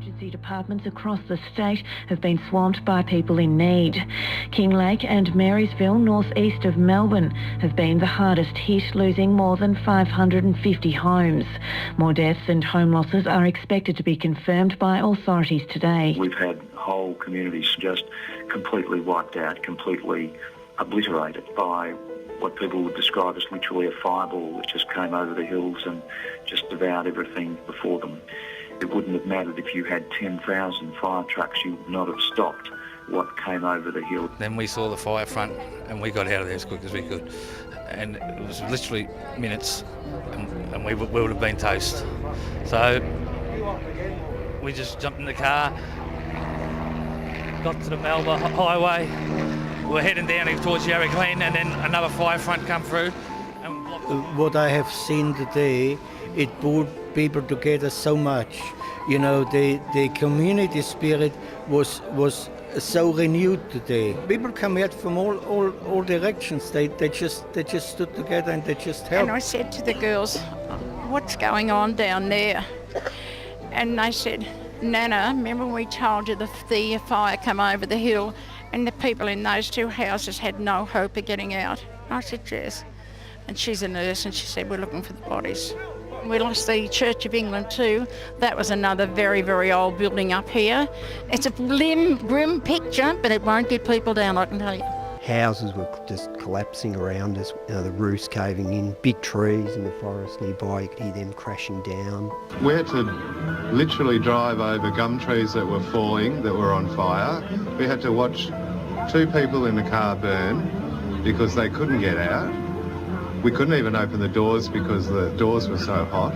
Emergency departments across the state have been swamped by people in need. Kinglake and Marysville, northeast of Melbourne, have been the hardest hit, losing more than 550 homes. More deaths and home losses are expected to be confirmed by authorities today. We've had whole communities just completely wiped out, completely obliterated by what people would describe as literally a fireball that just came over the hills and just devoured everything before them. It wouldn't have mattered if you had 10,000 fire trucks, you would not have stopped what came over the hill. Then we saw the fire front and we got out of there as quick as we could. And it was literally minutes and we would have been toast. So we just jumped in the car, got to the Melbourne highway. We're heading down towards Yarra Glen and then another fire front come through. And what I have seen today, it brought people together so much. You know, the community spirit was so renewed today. People come out from all directions. They just stood together and they just helped. And I said to the girls, "What's going on down there?" And they said, "Nana, remember we told you the fire come over the hill and the people in those two houses had no hope of getting out?" I said, "Yes." And she's a nurse and she said, "We're looking for the bodies." We lost the Church of England too. That was another very, very old building up here. It's a grim picture, but it won't get people down, I can tell you. Houses were just collapsing around us, the roofs caving in, big trees in the forest nearby, you could hear them crashing down. We had to literally drive over gum trees that were falling, that were on fire. We had to watch two people in the car burn because they couldn't get out. We couldn't even open the doors because the doors were so hot.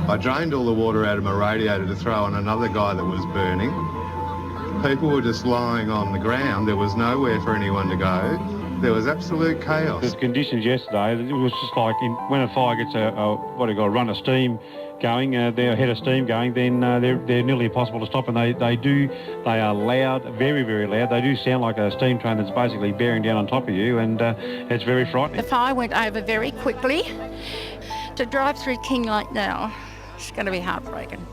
I drained all the water out of my radiator to throw on another guy that was burning. People were just lying on the ground. There was nowhere for anyone to go. There was absolute chaos. The conditions yesterday, it was just like when a fire gets a run of steam going, their head of steam going, then they're nearly impossible to stop, and they are loud, very, very loud. They do sound like a steam train that's basically bearing down on top of you, and it's very frightening. The fire went over very quickly. To drive through Kinglake now, it's going to be heartbreaking.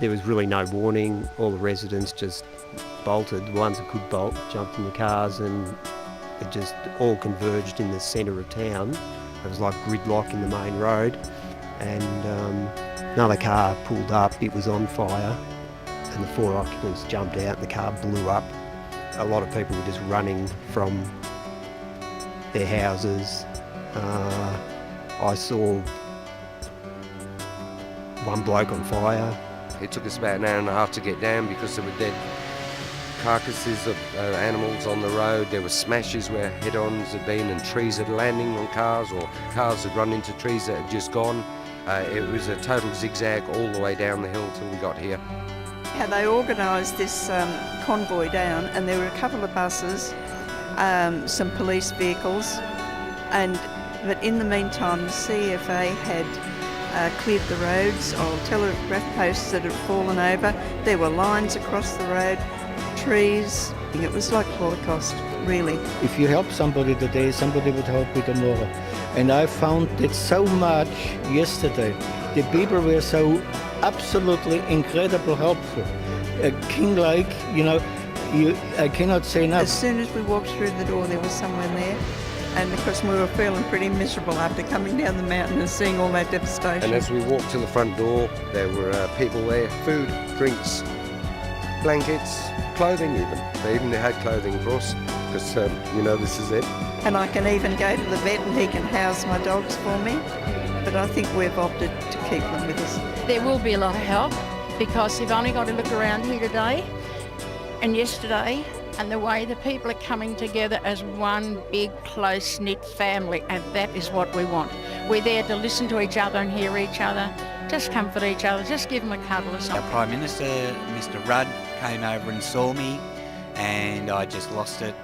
There was really no warning. All the residents just bolted. The ones that could bolt jumped in the cars and it just all converged in the centre of town. It was like gridlock in the main road, and another car pulled up. It was on fire and the 4 occupants jumped out and the car blew up. A lot of people were just running from their houses. I saw one bloke on fire. It took us about an hour and a half to get down because there were dead carcasses of animals on the road. There were smashes where head-ons had been and trees had landing on cars, or cars had run into trees that had just gone. It was a total zigzag all the way down the hill till we got here. Yeah, they organised this convoy down, and there were a couple of buses, some police vehicles, but in the meantime the CFA had cleared the roads or telegraph posts that had fallen over. There were lines across the road, trees. It was like Holocaust, really. If you help somebody today, somebody would help you tomorrow. And I found it so much yesterday. The people were so absolutely incredible helpful. Kinglake, I cannot say enough. As soon as we walked through the door, there was someone there. And of course we were feeling pretty miserable after coming down the mountain and seeing all that devastation. And as we walked to the front door, there were people there, food, drinks, blankets, clothing even. They even had clothing for us, because, this is it. And I can even go to the vet and he can house my dogs for me. But I think we've opted to keep them with us. There will be a lot of help, because you've only got to look around here today and yesterday, and the way the people are coming together as one big close-knit family, and that is what we want. We're there to listen to each other and hear each other, just comfort each other, just give them a cuddle or something. Our Prime Minister, Mr Rudd, came over and saw me, and I just lost it.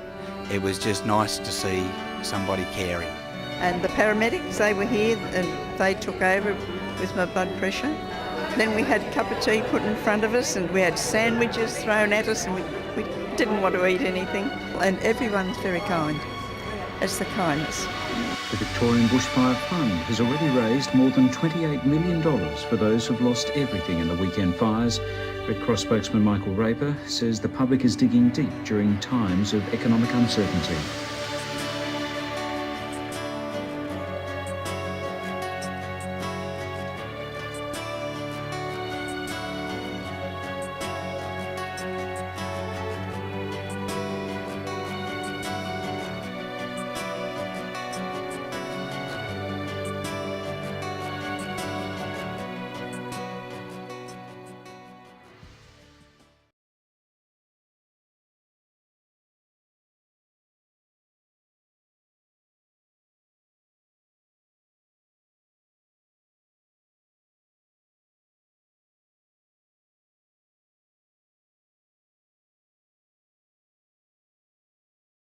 It was just nice to see somebody caring. And the paramedics, they were here and they took over with my blood pressure. Then we had a cup of tea put in front of us, and we had sandwiches thrown at us, and we didn't want to eat anything. And everyone's very kind. It's the kindness. The Victorian Bushfire Fund has already raised more than $28 million for those who've lost everything in the weekend fires. Red Cross spokesman Michael Raper says the public is digging deep during times of economic uncertainty.